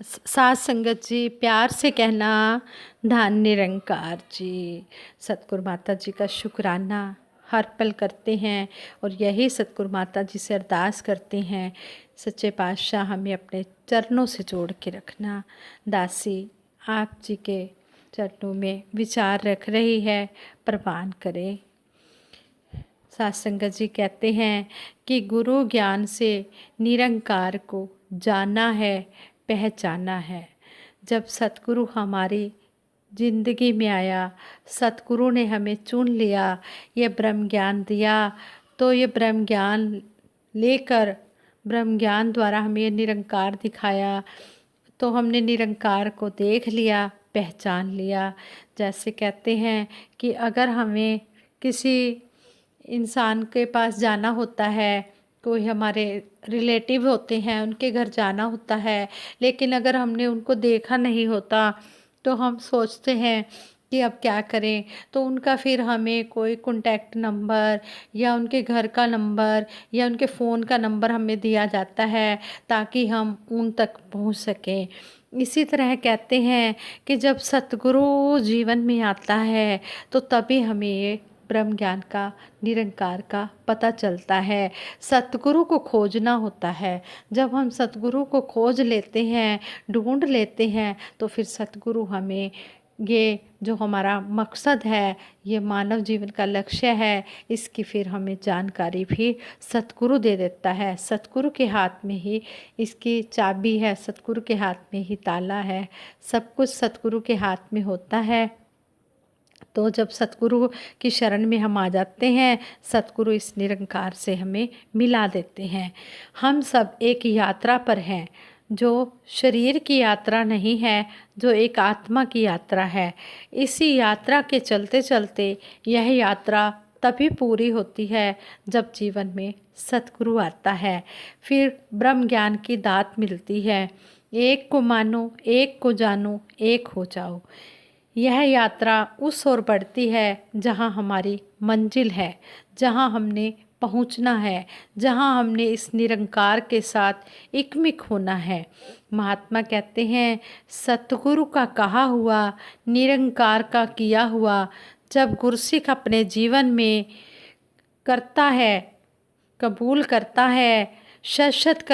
साथ संगत जी, प्यार से कहना धन निरंकार जी। सतगुरु माता जी का शुक्राना हर पल करते हैं और यही सतगुरु माता जी से अरदास करते हैं, सच्चे पातशाह हमें अपने चरणों से जोड़ के रखना। दासी आप जी के चरणों में विचार रख रही है, प्रवान करें। साथ संगत जी कहते हैं कि गुरु ज्ञान से निरंकार को जाना है, पहचाना है। जब सतगुरु हमारी ज़िंदगी में आया, सतगुरु ने हमें चुन लिया, ये ब्रह्म ज्ञान दिया, तो ये ब्रह्म ज्ञान लेकर ब्रह्म ज्ञान द्वारा हमें ये निरंकार दिखाया, तो हमने निरंकार को देख लिया, पहचान लिया। जैसे कहते हैं कि अगर हमें किसी इंसान के पास जाना होता है, कोई हमारे रिलेटिव होते हैं उनके घर जाना होता है, लेकिन अगर हमने उनको देखा नहीं होता तो हम सोचते हैं कि अब क्या करें, तो उनका फिर हमें कोई कॉन्टैक्ट नंबर या उनके घर का नंबर या उनके फ़ोन का नंबर हमें दिया जाता है ताकि हम उन तक पहुंच सकें। इसी तरह कहते हैं कि जब सतगुरु जीवन में आता है तो तभी हमें ये ब्रह्म ज्ञान का, निरंकार का पता चलता है। सतगुरु को खोजना होता है। जब हम सतगुरु को खोज लेते हैं, ढूंढ लेते हैं, तो फिर सतगुरु हमें ये जो हमारा मकसद है, ये मानव जीवन का लक्ष्य है, इसकी फिर हमें जानकारी भी सतगुरु दे देता है। सतगुरु के हाथ में ही इसकी चाबी है, सतगुरु के हाथ में ही ताला है। सब कुछ सतगुरु के हाथ में होता है। तो जब सतगुरु की शरण में हम आ जाते हैं, सतगुरु इस निरंकार से हमें मिला देते हैं। हम सब एक यात्रा पर हैं, जो शरीर की यात्रा नहीं है, जो एक आत्मा की यात्रा है। इसी यात्रा के चलते चलते यह यात्रा तभी पूरी होती है जब जीवन में सतगुरु आता है, फिर ब्रह्म ज्ञान की दात मिलती है। एक को मानो, एक को जानो, एक हो जाओ। यह यात्रा उस ओर बढ़ती है जहाँ हमारी मंजिल है, जहाँ हमने पहुँचना है, जहाँ हमने इस निरंकार के साथ एकमिक होना है। महात्मा कहते हैं, सतगुरु का कहा हुआ, निरंकार का किया हुआ, जब गुरसिख अपने जीवन में करता है, कबूल करता है, शत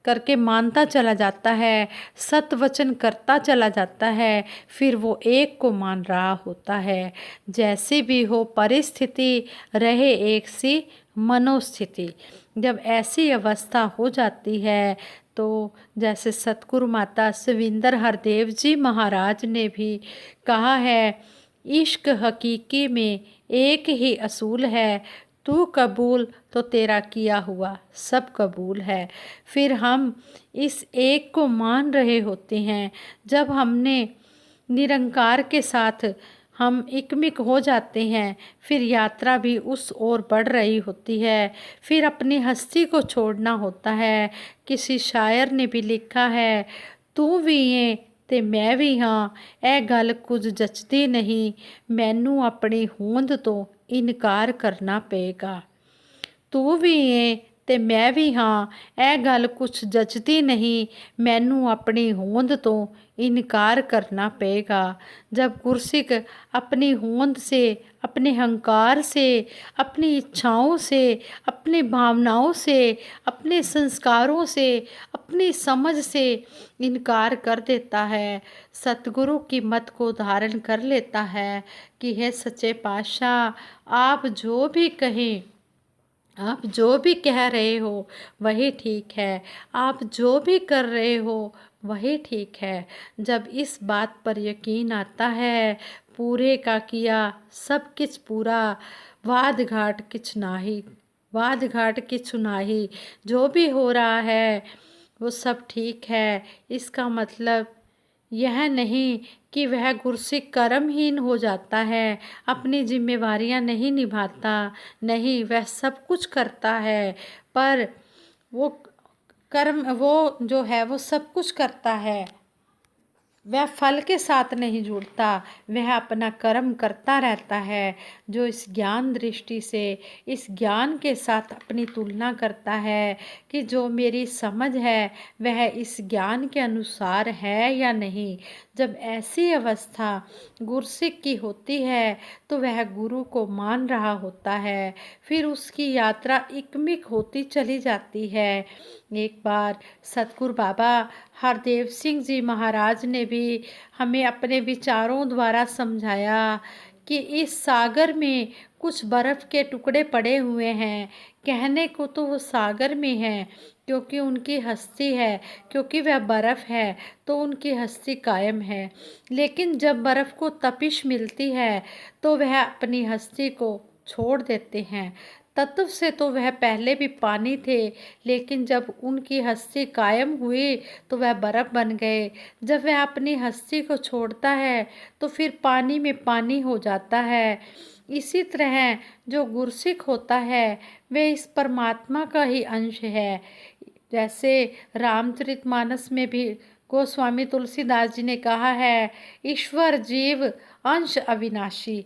करके मानता चला जाता है, सत वचन करता चला जाता है, फिर वो एक को मान रहा होता है। जैसी भी हो परिस्थिति, रहे एक सी मनोस्थिति। जब ऐसी अवस्था हो जाती है तो जैसे सतगुरु माता सविंदर हरदेव जी महाराज ने भी कहा है, इश्क हकीकी में एक ही असूल है, तू कबूल तो तेरा किया हुआ सब कबूल है। फिर हम इस एक को मान रहे होते हैं। जब हमने निरंकार के साथ हम एकमिक हो जाते हैं, फिर यात्रा भी उस ओर बढ़ रही होती है। फिर अपनी हस्ती को छोड़ना होता है। किसी शायर ने भी लिखा है, तू भी ये ते मैं भी हाँ, ए गल कुछ जचदी नहीं, मैनू अपनी होंद तो इनकार करना पेगा। तू भी है ते मैं भी हाँ, ए गल कुछ जचती नहीं, मैनू अपनी होंद तो इनकार करना पेगा। जब गुरसिख अपनी होंद से, अपने हंकार से, अपनी इच्छाओं से, अपनी भावनाओं से, अपने संस्कारों से, अपनी समझ से इनकार कर देता है, सतगुरु की मत को धारण कर लेता है कि हे सच्चे पातशाह, आप जो भी कहें, आप जो भी कह रहे हो वही ठीक है, आप जो भी कर रहे हो वही ठीक है। जब इस बात पर यकीन आता है, पूरे का किया सब किछ पूरा, वाद घाट किछ नाही, वाद घाट किछ नाही, जो भी हो रहा है वो सब ठीक है। इसका मतलब यह नहीं कि वह गुरसिख कर्महीन हो जाता है, अपनी जिम्मेवारियां नहीं निभाता, नहीं, वह सब कुछ करता है, पर वो कर्म, वो जो है वो सब कुछ करता है, वह फल के साथ नहीं जुड़ता, वह अपना कर्म करता रहता है। जो इस ज्ञान दृष्टि से इस ज्ञान के साथ अपनी तुलना करता है कि जो मेरी समझ है वह इस ज्ञान के अनुसार है या नहीं, जब ऐसी अवस्था गुरसिक की होती है तो वह गुरु को मान रहा होता है। फिर उसकी यात्रा इकमिक होती चली जाती है। एक बार सतगुरु बाबा हरदेव सिंह जी महाराज ने भी हमें अपने विचारों द्वारा समझाया कि इस सागर में कुछ बर्फ़ के टुकड़े पड़े हुए हैं। कहने को तो वो सागर में है, क्योंकि उनकी हस्ती है, क्योंकि वह बर्फ़ है तो उनकी हस्ती कायम है। लेकिन जब बर्फ़ को तपिश मिलती है तो वह अपनी हस्ती को छोड़ देते हैं। तत्व से तो वह पहले भी पानी थे, लेकिन जब उनकी हस्ती कायम हुई तो वह बर्फ़ बन गए। जब वह अपनी हस्ती को छोड़ता है तो फिर पानी में पानी हो जाता है। इसी तरह जो गुरसिक होता है वह इस परमात्मा का ही अंश है। जैसे रामचरितमानस में भी गोस्वामी तुलसीदास जी ने कहा है, ईश्वर जीव अंश अविनाशी।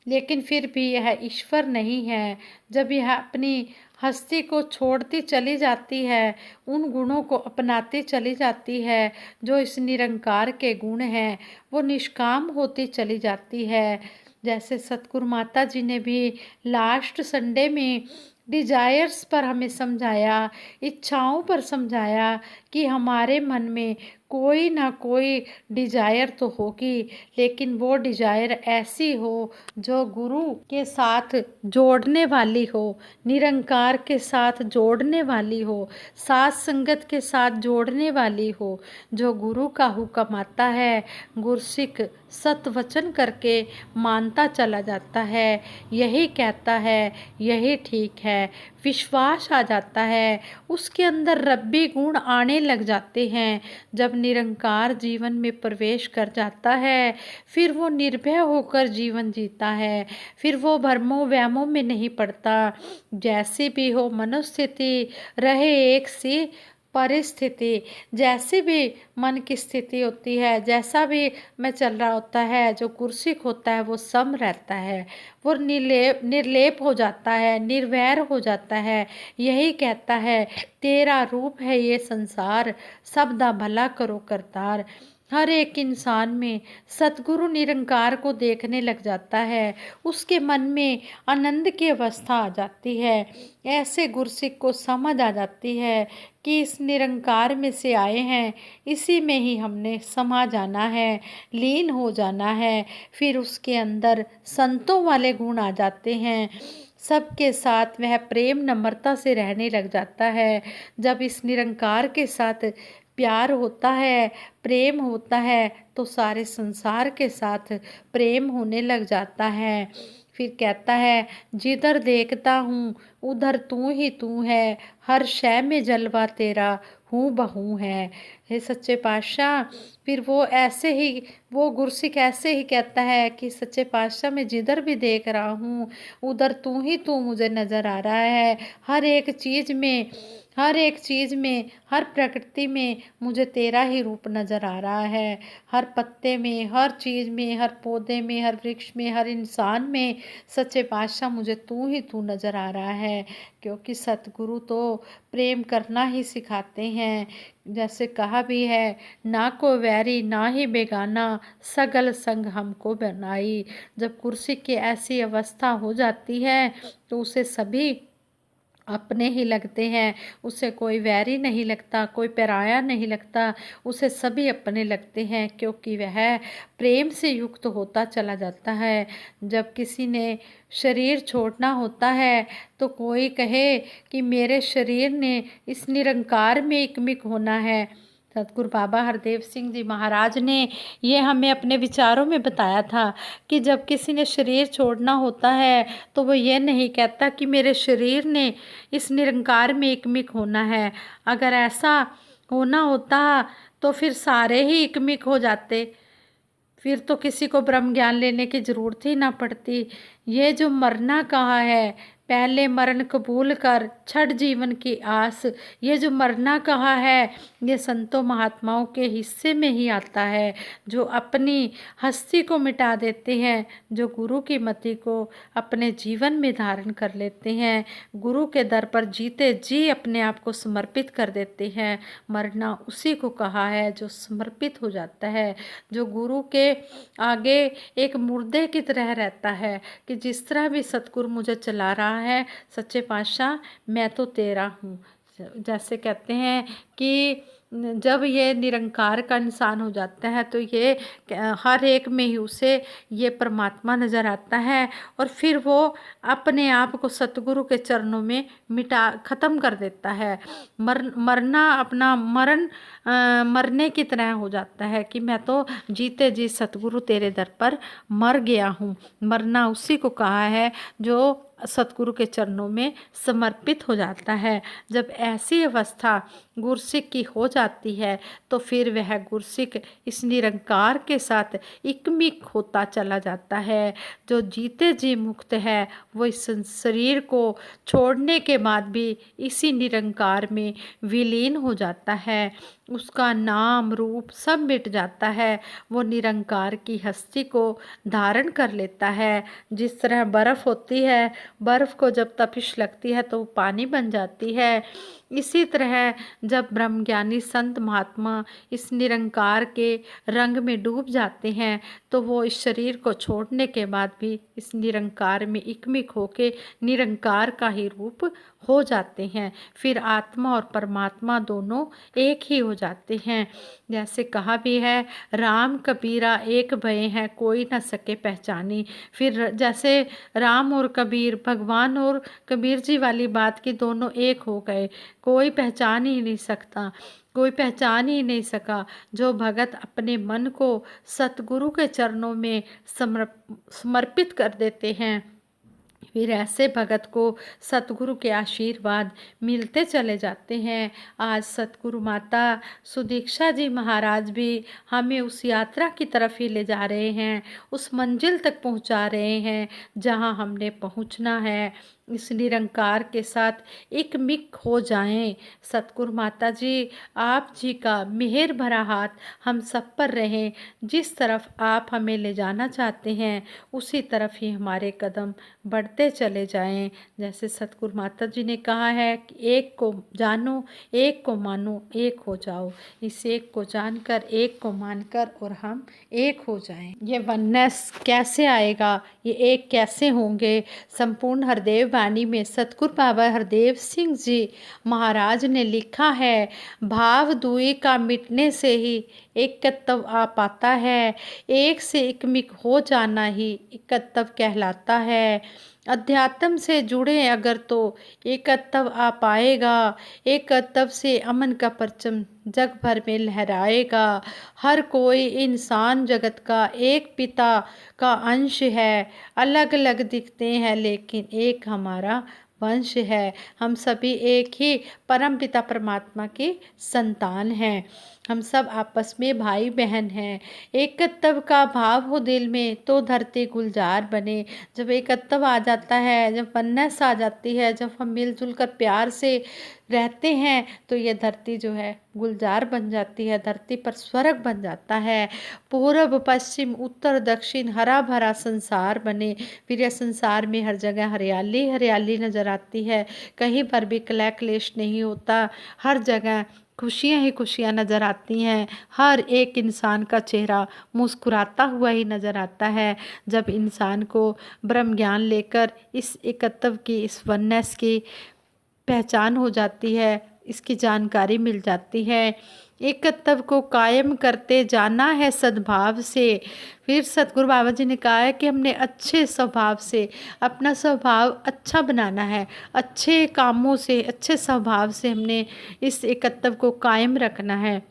लेकिन फिर भी यह ईश्वर नहीं है। जब यह अपनी हस्ती को छोड़ती चली जाती है, उन गुणों को अपनाती चली जाती है जो इस निरंकार के गुण हैं, वो निष्काम होती चली जाती है। जैसे सतगुरु माता जी ने भी लास्ट संडे में डिजायर्स पर हमें समझाया, इच्छाओं पर समझाया कि हमारे मन में कोई ना कोई डिजायर तो होगी, लेकिन वो डिजायर ऐसी हो जो गुरु के साथ जोड़ने वाली हो, निरंकार के साथ जोड़ने वाली हो, साथ संगत के साथ जोड़ने वाली हो। जो गुरु का हुक्म आता है गुरसिक सतवचन करके मानता चला जाता है, यही कहता है यही ठीक है, विश्वास आ जाता है, उसके अंदर रब्बी गुण आने लग जाते हैं। जब निरंकार जीवन में प्रवेश कर जाता है फिर वो निर्भय होकर जीवन जीता है, फिर वो भ्रमों वहमों में नहीं पड़ता। जैसी भी हो मनोस्थिति, रहे एक सी परिस्थिति, जैसी भी मन की स्थिति होती है, जैसा भी मैं चल रहा होता है, जो गुरसिक होता है वो सम रहता है, वो निर्लेप हो जाता है, निर्वैर हो जाता है। यही कहता है, तेरा रूप है ये संसार, सब दा भला करो करतार। हर एक इंसान में सतगुरु निरंकार को देखने लग जाता है, उसके मन में आनंद की अवस्था आ जाती है। ऐसे गुरसिक को समझ आ जाती है कि इस निरंकार में से आए हैं, इसी में ही हमने समा जाना है, लीन हो जाना है। फिर उसके अंदर संतों वाले गुण आ जाते हैं, सबके साथ वह प्रेम नम्रता से रहने लग जाता है। जब इस निरंकार के साथ प्यार होता है, प्रेम होता है, तो सारे संसार के साथ प्रेम होने लग जाता है। फिर कहता है, जिधर देखता हूँ उधर तू ही तू है, हर शय में जलवा तेरा हूँ बहू है। हे सच्चे पातशाह, फिर वो ऐसे ही वो गुरसिक ऐसे ही कहता है कि सच्चे पातशाह मैं जिधर भी देख रहा हूँ उधर तू ही तू मुझे नज़र आ रहा है। हर एक चीज़ में, हर एक चीज़ में, हर प्रकृति में मुझे तेरा ही रूप नज़र आ रहा है। हर पत्ते में, हर चीज़ में, हर पौधे में, हर वृक्ष में, हर इंसान में सच्चे पातशाह मुझे तू ही तू नज़र आ रहा है। क्योंकि सतगुरु तो प्रेम करना ही सिखाते हैं। जैसे कहा भी है, ना को वैरी ना ही बेगाना, सगल संग हमको बनाई। जब कुर्सी की ऐसी अवस्था हो जाती है तो उसे सभी अपने ही लगते हैं, उसे कोई वैरी नहीं लगता, कोई पराया नहीं लगता, उसे सभी अपने लगते हैं, क्योंकि वह प्रेम से युक्त होता चला जाता है। जब किसी ने शरीर छोड़ना होता है तो कोई कहे कि मेरे शरीर ने इस निरंकार में एकमिक होना है। सतगुरु बाबा हरदेव सिंह जी महाराज ने ये हमें अपने विचारों में बताया था कि जब किसी ने शरीर छोड़ना होता है तो वो ये नहीं कहता कि मेरे शरीर ने इस निरंकार में एकमिक होना है। अगर ऐसा होना होता तो फिर सारे ही एकमिक हो जाते, फिर तो किसी को ब्रह्म ज्ञान लेने की ज़रूरत ही ना पड़ती। ये जो मरना कहा है, पहले मरण कबूल कर छठ जीवन की आस। ये जो मरना कहा है ये संतों महात्माओं के हिस्से में ही आता है, जो अपनी हस्ती को मिटा देते हैं, जो गुरु की मति को अपने जीवन में धारण कर लेते हैं, गुरु के दर पर जीते जी अपने आप को समर्पित कर देते हैं। मरना उसी को कहा है जो समर्पित हो जाता है, जो गुरु के आगे एक मुर्दे की तरह रहता है कि जिस तरह भी सतगुरु मुझे चला रहा है, सच्चे पातशाह मैं तो तेरा हूँ। जैसे कहते हैं कि जब ये निरंकार का इंसान हो जाता है तो ये हर एक में ही उसे ये परमात्मा नज़र आता है और फिर वो अपने आप को सतगुरु के चरणों में ख़त्म कर देता है। मरना अपना मरने की तरह हो जाता है कि मैं तो जीते जी सतगुरु तेरे दर पर मर गया हूँ। मरना उसी को कहा है जो सतगुरु के चरणों में समर्पित हो जाता है। जब ऐसी अवस्था गुरसिक की हो जाती है तो फिर वह गुरसिक इस निरंकार के साथ इकमिक होता चला जाता है। जो जीते जी मुक्त है वो इस शरीर को छोड़ने के बाद भी इसी निरंकार में विलीन हो जाता है। उसका नाम रूप सब मिट जाता है, वो निरंकार की हस्ती को धारण कर लेता है। जिस तरह बर्फ़ होती है, बर्फ़ को जब तपिश लगती है तो वो पानी बन जाती है, इसी तरह जब ब्रह्मज्ञानी संत महात्मा इस निरंकार के रंग में डूब जाते हैं तो वो इस शरीर को छोड़ने के बाद भी इस निरंकार में इकमिक होके निरंकार का ही रूप हो जाते हैं। फिर आत्मा और परमात्मा दोनों एक ही हो जाते हैं। जैसे कहा भी है, राम कबीरा एक भय हैं कोई न सके पहचानी। फिर जैसे राम और कबीर, भगवान और कबीर जी वाली बात की, दोनों एक हो गए, कोई पहचान ही नहीं सकता, कोई पहचान ही नहीं सका। जो भगत अपने मन को सतगुरु के चरणों में समर्पित कर देते हैं, फिर ऐसे भगत को सतगुरु के आशीर्वाद मिलते चले जाते हैं। आज सतगुरु माता सुदीक्षा जी महाराज भी हमें उस यात्रा की तरफ ही ले जा रहे हैं, उस मंजिल तक पहुंचा रहे हैं जहां हमने पहुंचना है। इस निरंकार के साथ एक मिक हो जाएं। सतगुरु माता जी, आप जी का मेहर भरा हाथ हम सब पर रहें। जिस तरफ आप हमें ले जाना चाहते हैं उसी तरफ ही हमारे कदम बढ़ते चले जाएं। जैसे सतगुरु माता जी ने कहा है कि एक को जानो, एक को मानो, एक हो जाओ। इस एक को जानकर, एक को मानकर और हम एक हो जाएं। ये वननेस कैसे आएगा, ये एक कैसे होंगे? संपूर्ण हरदेव वाणी में सतगुरु बाबा हरदेव सिंह जी महाराज ने लिखा है, भाव दुई का मिटने से ही एकत्व आ पाता है। एक से एकमिक हो जाना ही एकत्व कहलाता है। अध्यात्म से जुड़े अगर तो एकत्व आ पाएगा। एकत्व से अमन का परचम जग भर में लहराएगा। हर कोई इंसान जगत का एक पिता का अंश है। अलग अलग दिखते हैं लेकिन एक हमारा वंश है। हम सभी एक ही परम पिता परमात्मा की संतान हैं। हम सब आपस में भाई बहन हैं। एकत्व का भाव हो दिल में तो धरती गुलजार बने। जब एकत्व आ जाता है, जब वननेस आ जाती है, जब हम मिलजुल कर प्यार से रहते हैं तो ये धरती जो है गुलजार बन जाती है, धरती पर स्वर्ग बन जाता है। पूर्व पश्चिम उत्तर दक्षिण हरा भरा संसार बने। फिर यह संसार में हर जगह हरियाली हरियाली नज़र आती है, कहीं पर भी कलह क्लेश नहीं होता, हर जगह खुशियाँ ही खुशियाँ नज़र आती हैं। हर एक इंसान का चेहरा मुस्कुराता हुआ ही नज़र आता है। जब इंसान को ब्रह्म ज्ञान लेकर इस एकत्व की, इस वननेस की पहचान हो जाती है, इसकी जानकारी मिल जाती है। एकत्व को कायम करते जाना है सद्भाव से। फिर सतगुरु बाबा जी ने कहा है कि हमने अच्छे स्वभाव से अपना स्वभाव अच्छा बनाना है, अच्छे कामों से, अच्छे स्वभाव से हमने इस एकत्व को कायम रखना है।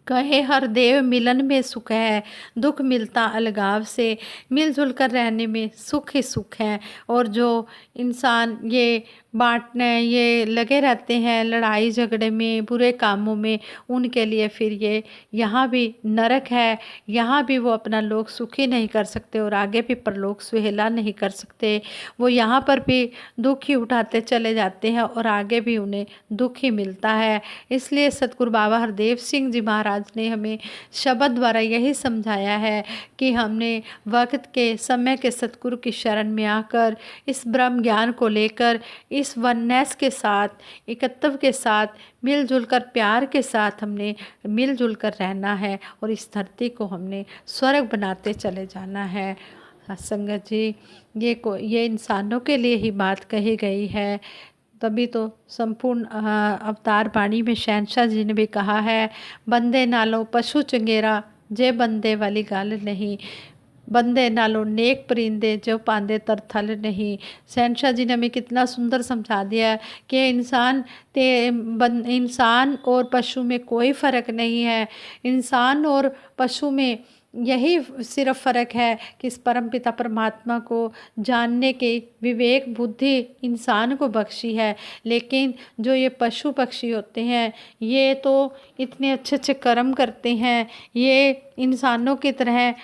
कहे हर देव मिलन में सुख है, दुख मिलता अलगाव से। मिलजुल कर रहने में सुख ही सुख है। और जो इंसान ये बांटने ये लगे रहते हैं लड़ाई झगड़े में, बुरे कामों में, उनके लिए फिर ये यहाँ भी नरक है, यहाँ भी वो अपना लोक सुखी नहीं कर सकते और आगे भी परलोक सुहेला नहीं कर सकते। वो यहाँ पर भी दुख ही उठाते चले जाते हैं और आगे भी उन्हें दुख ही मिलता है। इसलिए सतगुरु बाबा हरदेव सिंह जी महाराज ने हमें शब्द द्वारा यही समझाया है कि हमने वक्त के समय के सतगुरु की शरण में आकर इस ब्रह्म ज्ञान को लेकर इस वननेस के साथ, एकत्व के साथ, मिलजुल कर प्यार के साथ हमने मिलजुल कर रहना है और इस धरती को हमने स्वर्ग बनाते चले जाना है। संगत जी, ये इंसानों के लिए ही बात कही गई है। तभी तो संपूर्ण अवतार बाणी में शहंशाह जी ने भी कहा है, बंदे नालों पशु चंगेरा जे बंदे वाली गाल नहीं, बंदे नालों नेक परिंदे जो पांदे तरथल नहीं। शहंशाह जी ने हमें कितना सुंदर समझा दिया है कि इंसान और पशु में कोई फ़र्क नहीं है। इंसान और पशु में यही सिर्फ फ़र्क है कि इस परमपिता परमात्मा को जानने की विवेक बुद्धि इंसान को बख्शी है। लेकिन जो ये पशु पक्षी होते हैं, ये तो इतने अच्छे अच्छे कर्म करते हैं, ये इंसानों की तरह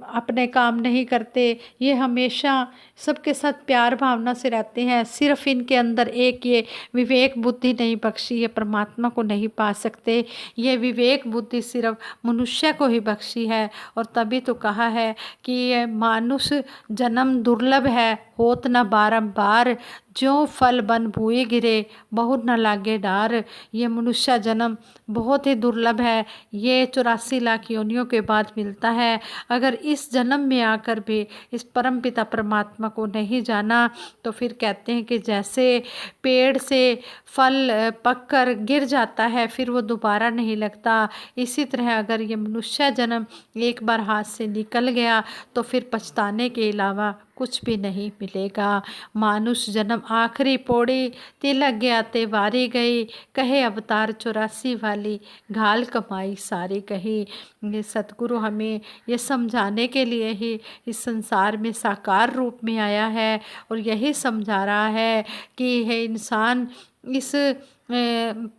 अपने काम नहीं करते, ये हमेशा सबके साथ प्यार भावना से रहते हैं। सिर्फ इनके अंदर एक ये विवेक बुद्धि नहीं बख्शी, ये परमात्मा को नहीं पा सकते। ये विवेक बुद्धि सिर्फ मनुष्य को ही बख्शी है। और तभी तो कहा है कि ये मानुष जन्म दुर्लभ है, होत न बारंबार, ज्यों फल बन भूए गिरे बहुत न लागे डार। ये मनुष्य जन्म बहुत ही दुर्लभ है, ये 84 लाख योनियों के बाद मिलता है। अगर इस जन्म में आकर भी इस परम पिता परमात्मा को नहीं जाना तो फिर कहते हैं कि जैसे पेड़ से फल पककर गिर जाता है फिर वो दोबारा नहीं लगता, इसी तरह अगर ये मनुष्य जन्म एक बार हाथ से निकल गया तो फिर पछताने के अलावा कुछ भी नहीं मिलेगा। मानुष जन्म आखिरी पौड़ी, तिलक गया ते वारी गई, कहे अवतार 84 वाली, घाल कमाई सारी कही। ये सतगुरु हमें ये समझाने के लिए ही इस संसार में साकार रूप में आया है और यही समझा रहा है कि हे इंसान, इस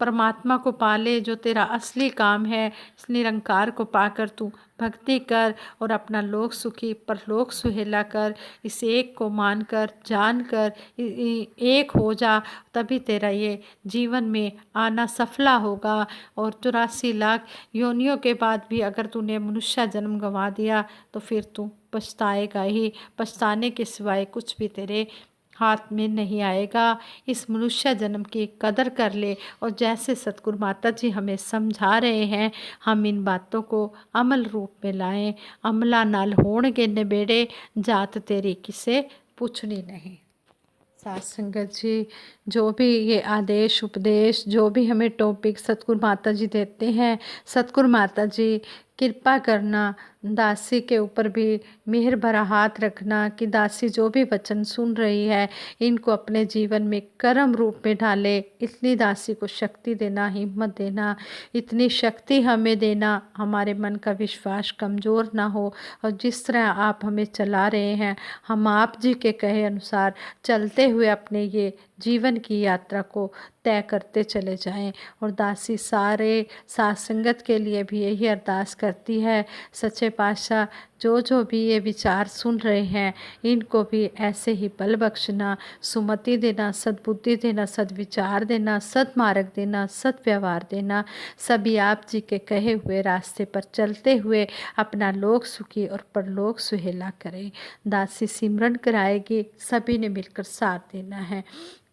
परमात्मा को पाले जो तेरा असली काम है। इस निरंकार को पाकर तू भक्ति कर और अपना लोक सुखी परलोक सुहेला कर। इस एक को मानकर जानकर एक हो जा, तभी तेरा ये जीवन में आना सफला होगा। और 84 लाख योनियों के बाद भी अगर तूने मनुष्य जन्म गंवा दिया तो फिर तू पछताएगा ही। पछताने के सिवाय कुछ भी तेरे हाथ में नहीं आएगा। इस मनुष्य जन्म की कदर कर ले और जैसे सतगुरु माता जी हमें समझा रहे हैं हम इन बातों को अमल रूप में लाएं। अमला नाल होणगे निबेड़े, जात तेरी किसे पूछनी नहीं। साथ संगत जी, जो भी ये आदेश उपदेश जो भी हमें टॉपिक सतगुरु माता जी देते हैं, सतगुरु माता जी कृपा करना, दासी के ऊपर भी मेहर भरा हाथ रखना कि दासी जो भी वचन सुन रही है इनको अपने जीवन में कर्म रूप में ढाले। इतनी दासी को शक्ति देना, हिम्मत देना, इतनी शक्ति हमें देना, हमारे मन का विश्वास कमज़ोर ना हो। और जिस तरह आप हमें चला रहे हैं हम आप जी के कहे अनुसार चलते हुए अपने ये जीवन की यात्रा को तय करते चले जाएं। और दासी सारे साथ संगत के लिए भी यही अरदास करती है, सच्चे पातशाह जो भी ये विचार सुन रहे हैं इनको भी ऐसे ही बल बख्शना, सुमति देना, सद्बुद्धि देना, सद्विचार देना, सद्मार्ग देना, सद्व्यवहार देना। सभी आप जी के कहे हुए रास्ते पर चलते हुए अपना लोक सुखी और परलोक सुहेला करें। दासी सिमरन कराएगी, सभी ने मिलकर साथ देना है।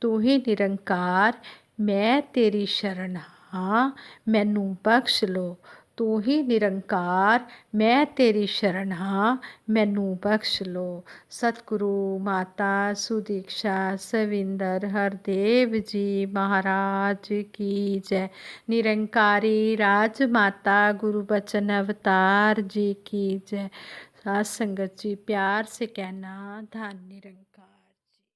तू ही निरंकार मैं तेरी शरण हाँ, मैनू बख्श लो। तू ही निरंकार मैं तेरी शरण हाँ, मैनू बख्श लो। सतगुरु माता सुदीक्षा सविंदर हरदेव जी महाराज की जय। निरंकारी राज माता गुरु बचन अवतार जी की जय। साथ संगत जी प्यार से कहना, धन निरंकार।